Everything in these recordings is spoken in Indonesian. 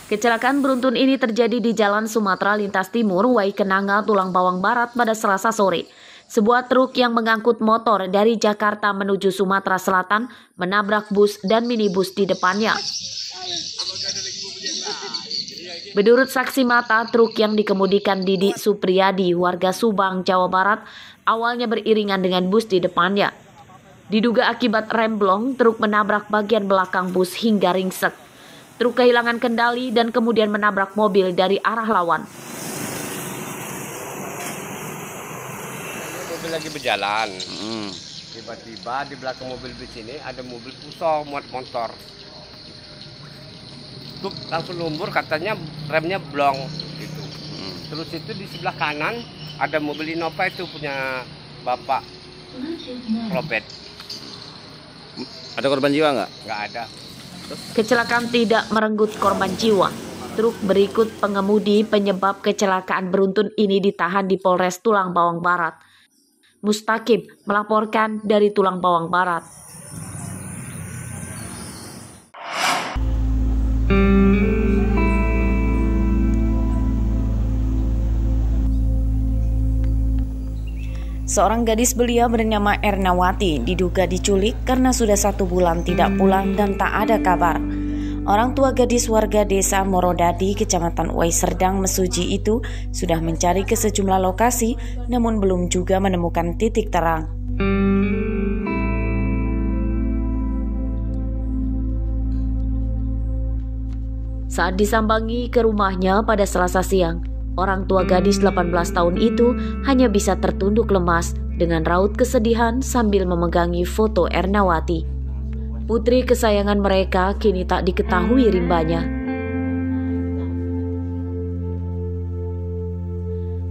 Kecelakaan beruntun ini terjadi di Jalan Sumatera Lintas Timur, Waikenanga, Tulang Bawang Barat pada Selasa sore. Sebuah truk yang mengangkut motor dari Jakarta menuju Sumatera Selatan menabrak bus dan minibus di depannya. Menurut saksi mata, truk yang dikemudikan Didi Supriyadi, warga Subang, Jawa Barat, awalnya beriringan dengan bus di depannya. Diduga akibat remblong, truk menabrak bagian belakang bus hingga ringsek. Truk kehilangan kendali dan kemudian menabrak mobil dari arah lawan. Mobil lagi berjalan, tiba-tiba di belakang mobil bus ini ada mobil Fuso muat motor. Truk langsung lumpur, katanya remnya blong gitu. Terus itu di sebelah kanan ada mobil Innova itu punya bapak Robert. Ada korban jiwa nggak? Nggak ada. Kecelakaan tidak merenggut korban jiwa. Truk berikut pengemudi penyebab kecelakaan beruntun ini ditahan di Polres Tulang Bawang Barat. Mustaqim melaporkan dari Tulang Bawang Barat. Seorang gadis belia bernama Ernawati diduga diculik karena sudah 1 bulan tidak pulang dan tak ada kabar. Orang tua gadis warga desa Morodadi, Kecamatan Uwai Serdang, Mesuji itu sudah mencari ke sejumlah lokasi namun belum juga menemukan titik terang. Saat disambangi ke rumahnya pada Selasa siang, orang tua gadis 18 tahun itu hanya bisa tertunduk lemas dengan raut kesedihan sambil memegangi foto Ernawati. Putri kesayangan mereka kini tak diketahui rimbanya.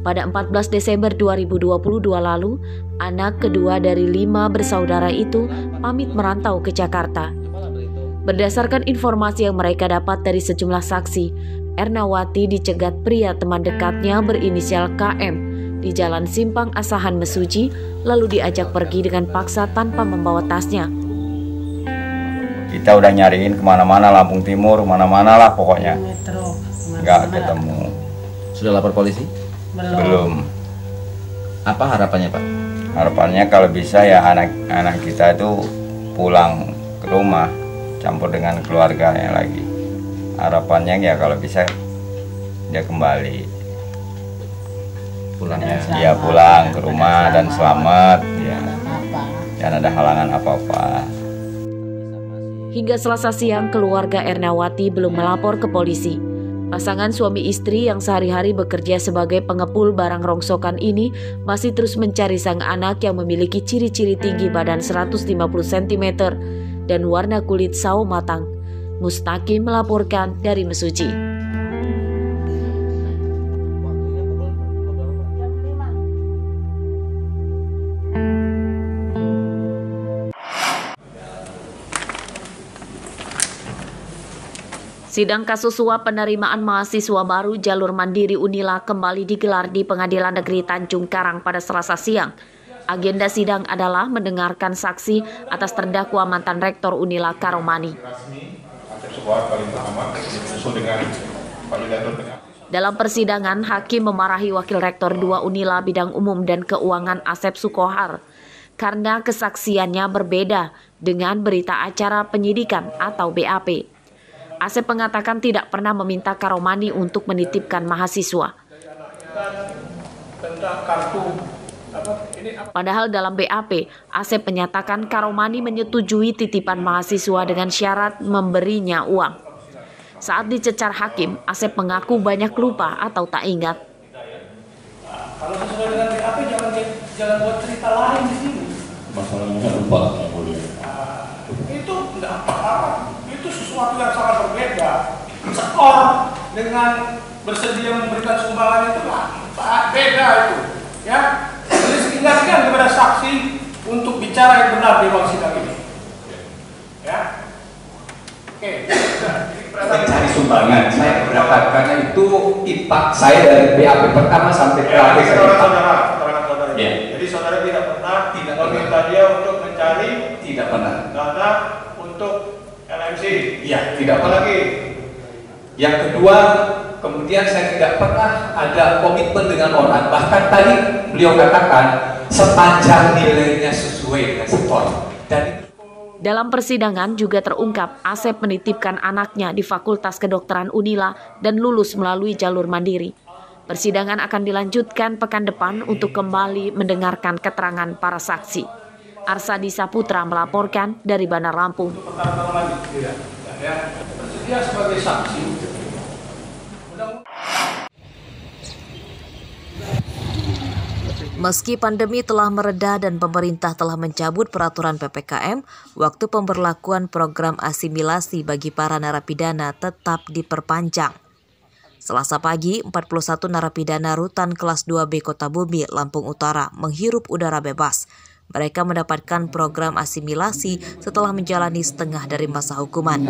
Pada 14 Desember 2022 lalu, anak kedua dari 5 bersaudara itu pamit merantau ke Jakarta. Berdasarkan informasi yang mereka dapat dari sejumlah saksi, Ernawati dicegat pria teman dekatnya berinisial KM di Jalan Simpang Asahan Mesuji, lalu diajak pergi dengan paksa tanpa membawa tasnya. Kita udah nyariin kemana-mana, Lampung Timur, mana-mana lah pokoknya. Nggak ketemu. Sudah lapor polisi? Belum. Apa harapannya, Pak? Harapannya kalau bisa ya anak kita itu pulang ke rumah, campur dengan keluarganya lagi. Harapannya ya kalau bisa dia kembali pulangnya, dia pulang ke rumah dan selamat ya, jangan ada halangan apa-apa. Hingga Selasa siang, keluarga Ernawati belum melapor ke polisi. Pasangan suami istri yang sehari-hari bekerja sebagai pengepul barang rongsokan ini masih terus mencari sang anak yang memiliki ciri-ciri tinggi badan 150 cm dan warna kulit sawo matang. Mustaqim melaporkan dari Mesuji. Sidang kasus suap penerimaan mahasiswa baru jalur mandiri Unila kembali digelar di Pengadilan Negeri Tanjung Karang pada Selasa siang. Agenda sidang adalah mendengarkan saksi atas terdakwa mantan Rektor Unila Karomani. Dalam persidangan, hakim memarahi Wakil Rektor 2 Unila Bidang Umum dan Keuangan Asep Sukohar karena kesaksiannya berbeda dengan berita acara penyidikan atau BAP. Asep mengatakan tidak pernah meminta Karomani untuk menitipkan mahasiswa. Padahal dalam BAP, Asep menyatakan Karomani menyetujui titipan mahasiswa dengan syarat memberinya uang. Saat dicecar hakim, Asep mengaku banyak lupa atau tak ingat. Kalau sesuai dengan BAP jangan buat cerita lain di sini. Masalahnya lupa nggak boleh. Itu tidak apa-apa. Itu sesuatu yang sangat berbeda. Skor dengan bersedia memberikan sumbangan itu beda itu, ya. Jadi ingatkan kepada saksi untuk bicara yang benar di ruang sidang ini. Ya. Oke. Mencari sumbangan, saya keberatan karena itu IPA saya dari BAP pertama sampai terakhir. Saudara. Ya. Jadi saudara tidak pernah meminta dia untuk mencari tidak pernah data untuk LMC. Iya, tidak pernah. Apalagi Yang kedua, kemudian saya tidak pernah ada komitmen dengan orang. Bahkan tadi beliau katakan sepanjang nilainya sesuai dengan setor. Dalam persidangan juga terungkap Asep menitipkan anaknya di Fakultas Kedokteran Unila dan lulus melalui jalur mandiri. Persidangan akan dilanjutkan pekan depan untuk kembali mendengarkan keterangan para saksi. Arsadi Saputra melaporkan dari Bandar Lampung. Bersedia sebagai saksi. Meski pandemi telah mereda dan pemerintah telah mencabut peraturan PPKM, waktu pemberlakuan program asimilasi bagi para narapidana tetap diperpanjang. Selasa pagi, 41 narapidana rutan kelas 2B Kota Bumi, Lampung Utara menghirup udara bebas. Mereka mendapatkan program asimilasi setelah menjalani setengah dari masa hukuman.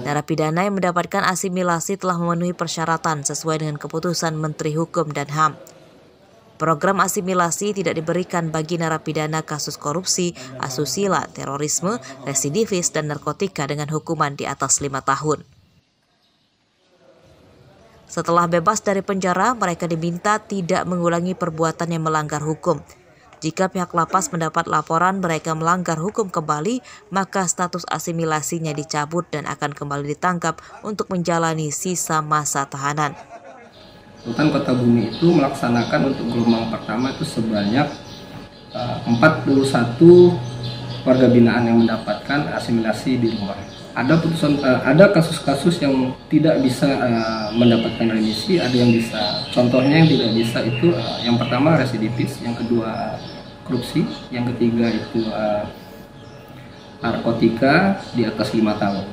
Narapidana yang mendapatkan asimilasi telah memenuhi persyaratan sesuai dengan keputusan Menteri Hukum dan HAM. Program asimilasi tidak diberikan bagi narapidana kasus korupsi, asusila, terorisme, residivis, dan narkotika dengan hukuman di atas 5 tahun. Setelah bebas dari penjara, mereka diminta tidak mengulangi perbuatan yang melanggar hukum. Jika pihak lapas mendapat laporan mereka melanggar hukum kembali, maka status asimilasinya dicabut dan akan kembali ditangkap untuk menjalani sisa masa tahanan. Rutan Kota Bumi itu melaksanakan untuk gelombang pertama itu sebanyak 41 warga binaan yang mendapatkan asimilasi di rumah. Ada kasus-kasus yang tidak bisa mendapatkan remisi, ada yang bisa. Contohnya yang tidak bisa itu yang pertama residivis, yang kedua korupsi, yang ketiga itu narkotika di atas 5 tahun.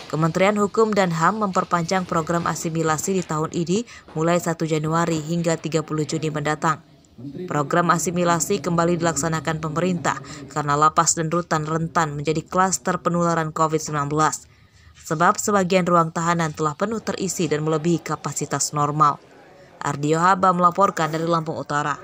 Kementerian Hukum dan HAM memperpanjang program asimilasi di tahun ini mulai 1 Januari hingga 30 Juni mendatang. Program asimilasi kembali dilaksanakan pemerintah karena lapas dan rutan rentan menjadi klaster penularan COVID-19. Sebab sebagian ruang tahanan telah penuh terisi dan melebihi kapasitas normal. Ardio Haba melaporkan dari Lampung Utara.